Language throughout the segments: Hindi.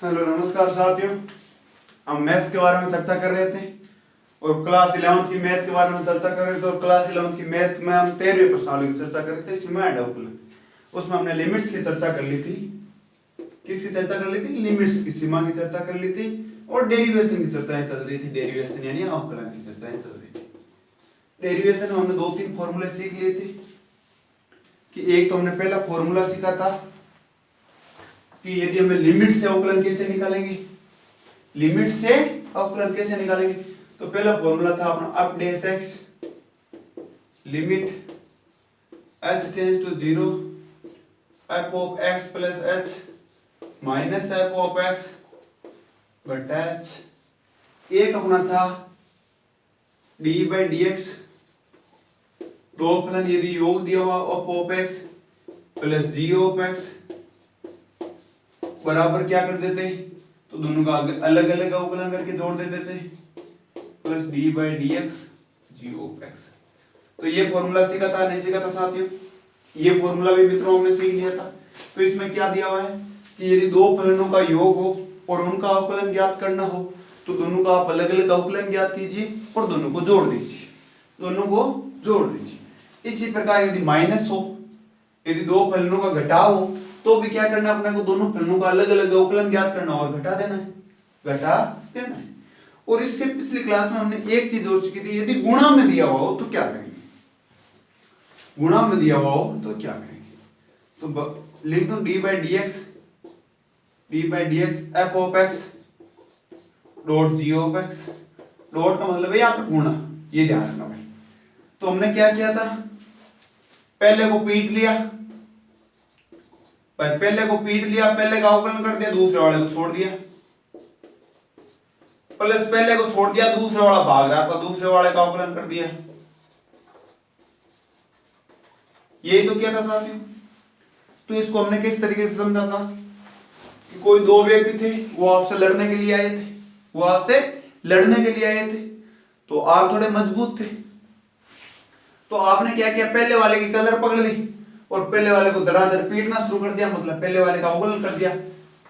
हेलो नमस्कार साथियों। हम मैथ्स के बारे में चर्चा कर रहे थे और क्लास 11th की मैथ के बारे में चर्चा कर रहे थे और क्लास 11th की मैथ में हम 13वीं प्रश्नावली की चर्चा कर रहे थे, सीमा एंड अवकलन। उसमें हमने लिमिट्स की चर्चा कर ली थी। किसकी चर्चा कर ली थी? लिमिट्स की, सीमा की चर्चा कर ली थी और डेरिवेशन की चर्चाएं चल रही थी। डेरिवेशन यानी अवकलन की चर्चाएं चल रही थी। डेरिवेशन में हमने 2-3 फॉर्मूले सीख लिए थे कि एक तो हमने पहला फॉर्मूला सीखा था कि यदि हमें लिमिट से अवकलन कैसे निकालेंगे, लिमिट से अवकलन कैसे निकालेंगे। तो पहला फॉर्मूला था अपना अप dash x limit h tends to 0 f of x plus h minus f of x बटा h। एक अपना था d बाई डी एक्स, दो अवकलन यदि योग दिया हुआ f of x plus g of x बराबर क्या कर देते, तो दोनों का अलग अलग अवकलन करके जोड़ देते थे, plus d by d x g of x. तो ये फॉर्मूला सीखा था, नहीं सीखा था साथियों? ये फॉर्मूला भी मित्रों हमने सीख लिया था। तो इसमें क्या दिया हुआ है कि यदि दो फलनों का योग हो और उनका अवकलन ज्ञात करना हो तो दोनों का आप अलग अलग अवकलन ज्ञात कीजिए और दोनों को जोड़ दीजिए, दोनों को जोड़ दीजिए। इसी प्रकार यदि माइनस हो, यदि दो फलनों का घटाव हो तो भी क्या करना, अपने को दोनों फलनों का अलग अलग अवकलन ज्ञात करना और घटा देना है, घटा देना है। और इससे पिछली क्लास में हमने एक चीज और सीखी थी, यदि गुणा में दिया हुआ हो तो क्या करेंगे, गुणा में दिया हुआ हो तो क्या करेंगे। तो लिख दो D by d x f of x dot G of x. Dot का मतलब है यहाँ पे गुणा, ये ध्यान रखना भाई। तो हमने क्या किया था, पहले को पीट लिया भाई, पहले को पीट लिया, पहले का अवकलन कर दिया, दूसरे वाले को छोड़ दिया, प्लस पहले को छोड़ दिया, दूसरे वाला भाग रहा था, दूसरे वाले का अवकलन कर दिया। यही तो किया था साथियों। तो इसको हमने किस तरीके से समझा था कि कोई दो व्यक्ति थे, वो आपसे लड़ने के लिए आए थे, वो आपसे लड़ने के लिए आए थे, तो आप थोड़े मजबूत थे, तो आपने क्या किया, पहले वाले की कलर पकड़ ली और पहले वाले को धड़ाधड़ पीटना शुरू कर दिया, मतलब पहले वाले का अवकलन कर दिया,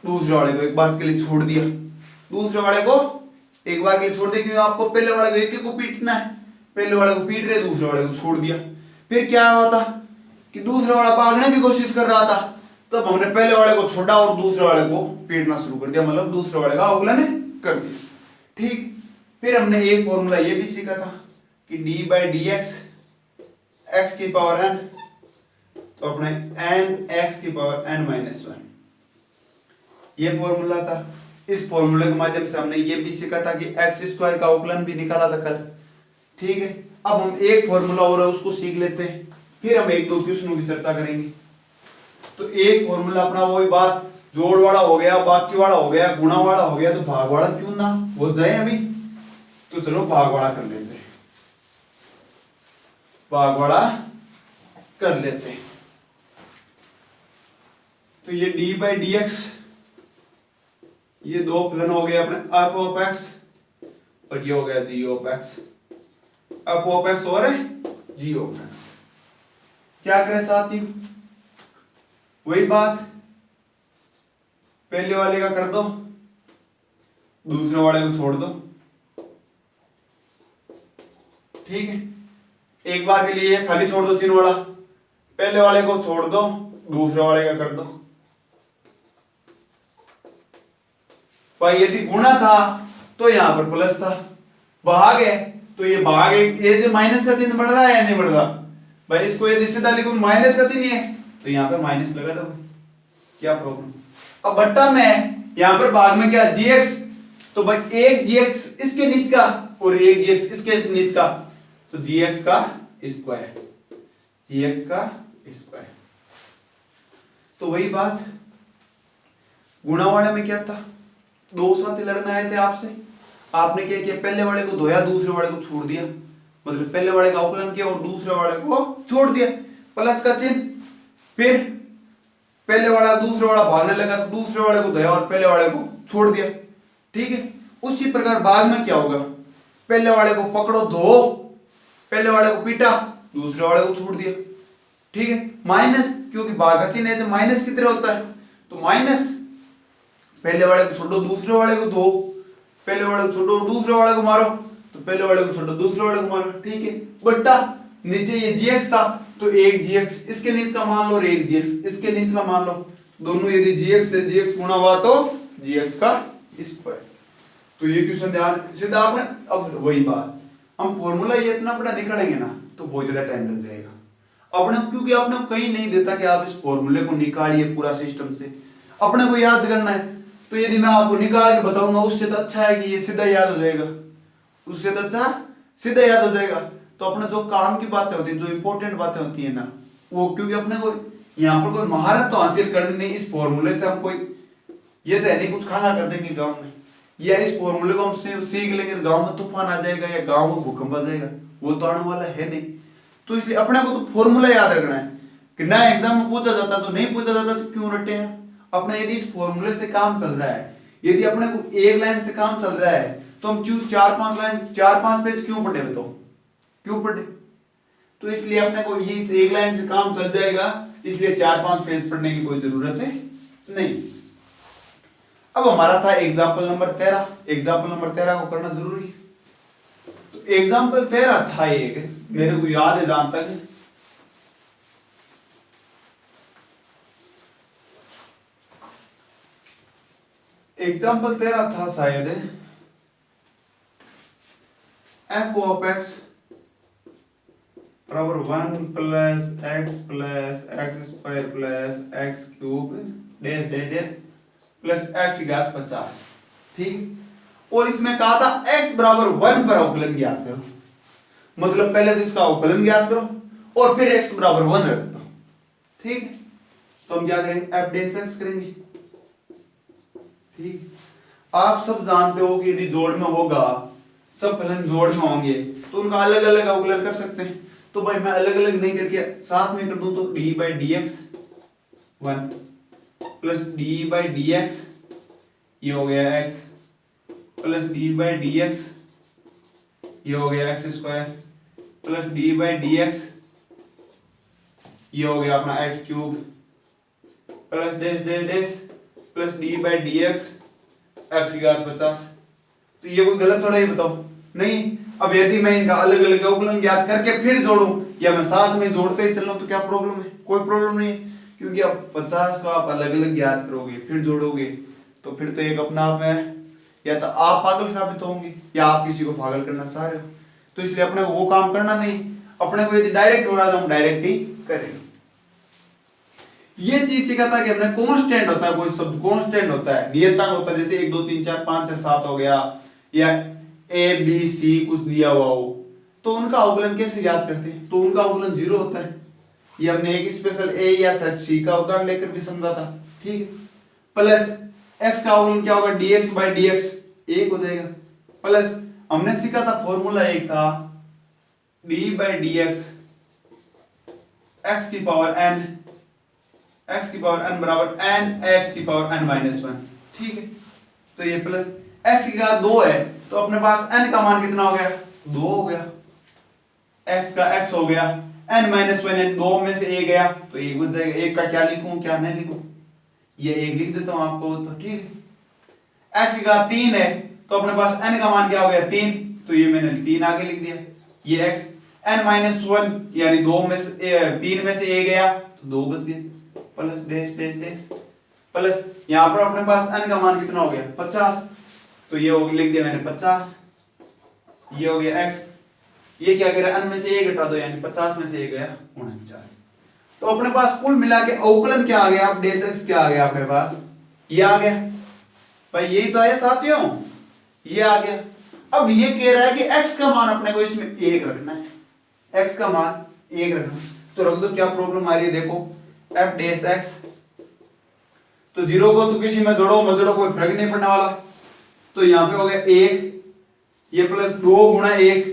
दूसरे वाले को एक बार के लिए छोड़ दिया, दूसरे वाले को एक बार के लिए छोड़ दिया, क्योंकि आपको पहले वाले को एक को पीटना है, पहले वाले को पीट रहे, दूसरे वाले को छोड़ दिया। फिर क्या हुआ था कि दूसरे वाला भागने की कोशिश कर रहा था, तब हमने पहले वाले को छोड़ा और दूसरे वाले को पीटना शुरू कर दिया, मतलब दूसरे वाले का अवकलन कर दिया। ठीक। फिर हमने एक फॉर्मूला ये भी सीखा था कि D by d x x की पावर एन, तो अपने एन एक्स की पावर एन माइनस 1, ये फॉर्मूला था। इस फॉर्मूले के माध्यम से हमने ये भी सीखा था कि एक्स स्क्वायर का अवकलन भी निकाला था कल। ठीक है। अब हम एक फॉर्मूला और है उसको सीख लेते हैं, फिर हम एक दो क्वेश्चनों की चर्चा करेंगे। तो एक फॉर्मूला अपना वही बात, जोड़ वाला हो गया, बाकी वाला हो गया, गुणा वाला हो गया, तो भाग वाला क्यों ना हो जाए अभी। तो चलो भाग वाला कर लेते हैं, भाग वाला कर लेते हैं। तो ये डी बाई डी एक्स, ये दो फलन हो गए अपने एफ ऑफ एक्स और ये हो गया g of x, f of x और जी ऑफ एक्स। क्या करें साथियों, वही बात, पहले वाले का कर दो, दूसरे वाले को छोड़ दो। ठीक है। एक बार के लिए खाली छोड़ दो चिन्ह वाला, पहले वाले को छोड़ दो, दूसरे वाले का कर दो। भाई यदि गुणा था तो यहां पर प्लस था, भाग है तो ये भाग है, ये जो माइनस का चिन्ह बढ़ रहा है या नहीं बढ़ रहा भाई, इसको यदि सीधा लिखूं माइनस का चिन्ह है तो यहां पर माइनस लगा दो, क्या प्रॉब्लम। अब बट्टा में यहां पर भाग में क्या जीएक्स, तो भाई एक जीएक्स इसके नीचे का और एक जीएक्स इसके नीचे का, तो जीएक्स का स्क्वायर, जीएक्स का स्क्वायर। तो वही बात, गुणा वाले में क्या था, दो साथी लड़ने आए थे आपसे, आपने क्या किया, पहले वाले को धोया, दूसरे वाले को छोड़ दिया, मतलब पहले वाले का अवकलन किया और दूसरे वाले को छोड़ दिया, प्लस का चिन्ह। फिर पहले वाला दूसरे वाला भागने लगा, तो दूसरे वाले को धोया और पहले वाले को छोड़ दिया। ठीक है। उसी प्रकार भाग में क्या होगा, पहले वाले को पकड़ो, धो, पहले वाले को पीटा, दूसरे वाले को छोड़ दिया। ठीक है। माइनस, क्योंकि भाग का चिन्ह है, माइनस की तरह होता है, तो माइनस पहले वाले को छोड़ो दूसरे वाले को दो, पहले वाले को छोड़ो दूसरे वाले को मारो, तो पहले वाले को छोड़ो दूसरे वाले को मारो, ठीक है। बट्टा नीचे ये gx था तो एक gx इसके नीचे का मान लो और एक gx इसके नीचे का मान लो, दोनों यदि gx से gx गुणा हुआ तो gx का स्क्वायर। तो ये क्वेश्चन ध्यान सीधा आपने, अब वही बात हम फॉर्मूला ये इतना बड़ा निकालेंगे ना तो बहुत ज्यादा टाइम लग जाएगा अपने, क्योंकि आपने कहीं नहीं देता कि आप इस फॉर्मूले को निकालिए पूरा सिस्टम से, अपने को याद करना है। तो यदि मैं आपको निकाल के बताऊंगा उससे तो अच्छा है कि ये सीधा याद हो जाएगा, उससे तो अच्छा सीधा याद हो जाएगा। तो अपने जो काम की बातें होती है, जो इंपॉर्टेंट बातें होती है ना वो, क्योंकि अपने को यहाँ पर कोई महारत तो हासिल करनी नहीं, इस फॉर्मूले से हम कोई ये तो है नहीं कुछ खाना कर देंगे गाँव में, या इस फॉर्मूले को हम सीख लेंगे तो गाँव में तूफान आ जाएगा या गाँव में भूकंप आ जाएगा, वो तो आने वाला है नहीं। तो इसलिए अपने को तो फॉर्मूला याद रखना है कि ना एग्जाम में पूछा जाता तो नहीं पूछा जाता तो क्यों रटे हैं अपने। यदि इस फॉर्मूले से काम चल रहा है, यदि अपने को एक लाइन से काम चल रहा है तो हम क्यों 4-5 पेज क्यों पढ़े बताओ, क्यों पढ़े। तो इसलिए अपने को ये इस एक लाइन से काम चल जाएगा, इसलिए 4-5 पेज पढ़ने की कोई जरूरत है नहीं। अब हमारा था एग्जाम्पल नंबर 13, एग्जाम्पल नंबर 13 को करना जरूरी है। तो एग्जाम्पल 13 था एक, मेरे को याद है जहां तक, एग्जाम्पल 13 था शायद f ऑफ x बराबर 1 plus x square plus x cube dash dash dash plus x की घात 50, ठीक। और इसमें कहा था x बराबर 1 पर अवकलन ज्ञात करो, मतलब पहले तो इसका अवकलन ज्ञात करो और फिर x बराबर 1 रख दो, ठीक है। तो हम क्या करेंगे f डैश x करेंगे, ठीक। आप सब जानते हो कि यदि जोड़ में होगा, सब फलन जोड़ में होंगे तो उनका अलग अलग अवकलन कर सकते हैं। तो भाई मैं अलग अलग नहीं करके साथ में कर दूं तो d by dx 1 plus d by dx ये हो गया x plus d by dx ये हो गया x square plus d by dx ये हो गया अपना x cube plus dash dash dash plus d by dx x की घात 50। तो ये कोई गलत थोड़ा ही बताओ नहीं। अब यदि मैं इनका अलग अलग अवकलन ज्ञात करके फिर जोड़ूं या मैं साथ में जोड़ते ही चलूं तो क्या प्रॉब्लम है, कोई प्रॉब्लम नहीं है, क्योंकि अब 50 को आप अलग अलग ज्ञात करोगे फिर जोड़ोगे तो फिर तो एक अपना आप में या तो आप पागल साबित होंगे या आप किसी को पागल करना चाह रहे हो। तो इसलिए अपने को वो काम करना नहीं, अपने को यदि डायरेक्ट हो रहा है तो हम डायरेक्ट ही करेंगे। ये चीज सीखा था कि अपने कांस्टेंट होता है, कोई शब्द कांस्टेंट होता है, नियतांक होता है, जैसे 1 2 3 4 5 6 7 हो गया या a b c कुछ दिया हुआ हो तो उनका अवकलन कैसे ज्ञात करते हैं, तो उनका अवकलन 0 होता है। ये हमने एक स्पेशल a या c का उदाहरण लेकर भी समझा था, ठीक है। प्लस x का अवकलन क्या होगा, dx by dx 1 हो जाएगा। प्लस हमने सीखा था फॉर्मूला एक था d by dx x की पावर n, x की पावर n बराबर n x की पावर n माइनस 1, ठीक है। तो ये प्लस x की घात 2 है तो अपने पास n का मान कितना हो गया, 2 हो गया, x का x हो गया, n माइनस 1 है, 2 में से 1 गया तो 1 बच जाएगा। 1 का क्या लिखूं क्या नहीं लिखूं, ये 1 लिख देता हूं आपको, तो ठीक है। x की घात 3 है तो अपने पास n का मान क्या हो गया 3, तो ये मैंने 3 आगे लिख दिया। ये x n माइनस 1 यानी 2 में से 3 में से 1 गया तो 2 बच गए, plus dash dash dash plus यहां पर अपने पास n का मान कितना हो गया 50, तो ये हो लिख दिया मैंने 50, ये हो गया x, ये क्या कह रहा है n में से 1 घटा दो यानी 50 में से 1 गया 49। तो अपने पास कुल मिला के अवकलन क्या आ गया, अब डैश x क्या आ गया अपने पास, ये आ गया भाई, यही तो आया साथियों, ये आ गया। अब ये कह रहा है कि x का मान अपने को इसमें 1 रखना है, x का मान 1 रखना, तो रख दो, क्या प्रॉब्लम आ रही है देखो, f डैश x तो 0 को तो किसी में जोड़ो मत जोड़ो कोई फर्क नहीं पड़ने वाला, तो यहां पे हो गया 1, ये प्लस 2 गुणा 1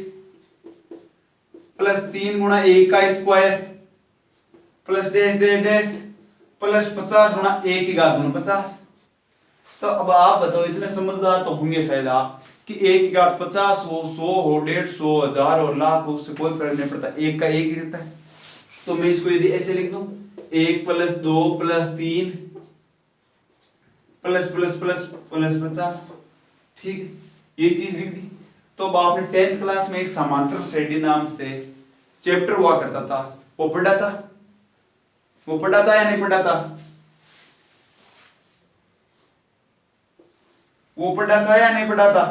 प्लस 3 गुणा 1 का square plus dash dash dash plus 50 गुणा 1 की घात 50। तो अब आप बताओ, इतने समझदार तो होंगे शायद आप कि 1 की घात 50 हो, 100 हो, 150, 1000 और लाख हो, उससे कोई फर्क नहीं पड़ता, 1 का 1 ही रहता है। तो मैं इसको यदि ऐसे लिख दूं 1 plus 2 plus 3 plus plus plus plus 50। ठीक है, ये चीज लिख दी। तो अब आपने 10th क्लास में एक समांतर श्रेणी नाम से चैप्टर हुआ करता था, वो पढ़ा था? वो पढ़ा था या नहीं पढ़ा था? वो पढ़ा था या नहीं पढ़ा था?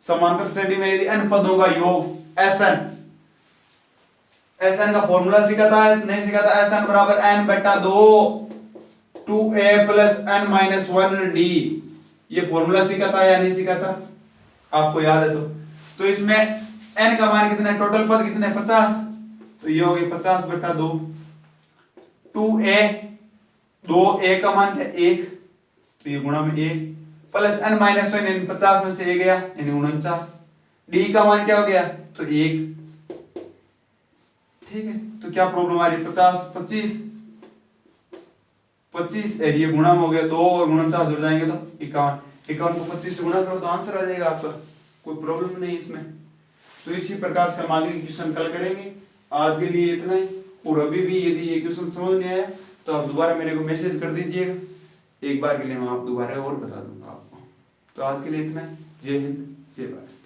समांतर श्रेणी में यदि n पदों का योग Sn, Sn का फॉर्मूला सीखा था नहीं सीखा था? Sn बराबर n बटा 2 2a plus n minus 1d, ये फॉर्मूला सीखा था या नहीं सीखा था? आपको याद है तो इसमें n का मान कितना है? टोटल पद कितने? 50। तो ये हो गई 50 बटा 2 2a, 2a का मान क्या? 1, तो ये गुणा में 1 प्लस n माइनस 1, यानी 50 में से 1 गया यानी 49। d का मान क्या हो गया? तो 1। ठीक है, तो क्या प्रॉब्लम आ रही है? 50 25 25, ये गुणा में हो गया 2 और 49 जुड़ जाएंगे तो 51। 51 को 25 से गुणा करो तो आंसर आ जाएगा आपका, कोई प्रॉब्लम नहीं इसमें। तो इसी प्रकार से हम आगे के क्वेश्चन कल करेंगे। आज के लिए इतना ही, और अभी भी यदि ये क्वेश्चन समझ नहीं आया तो आप दोबारा मेरे को मैसेज कर दीजिएगा, एक बार के लिए मैं आप दोबारा और बता दूंगा आपको। तो आज के लिए इतना ही। जय हिंद, जय भारत।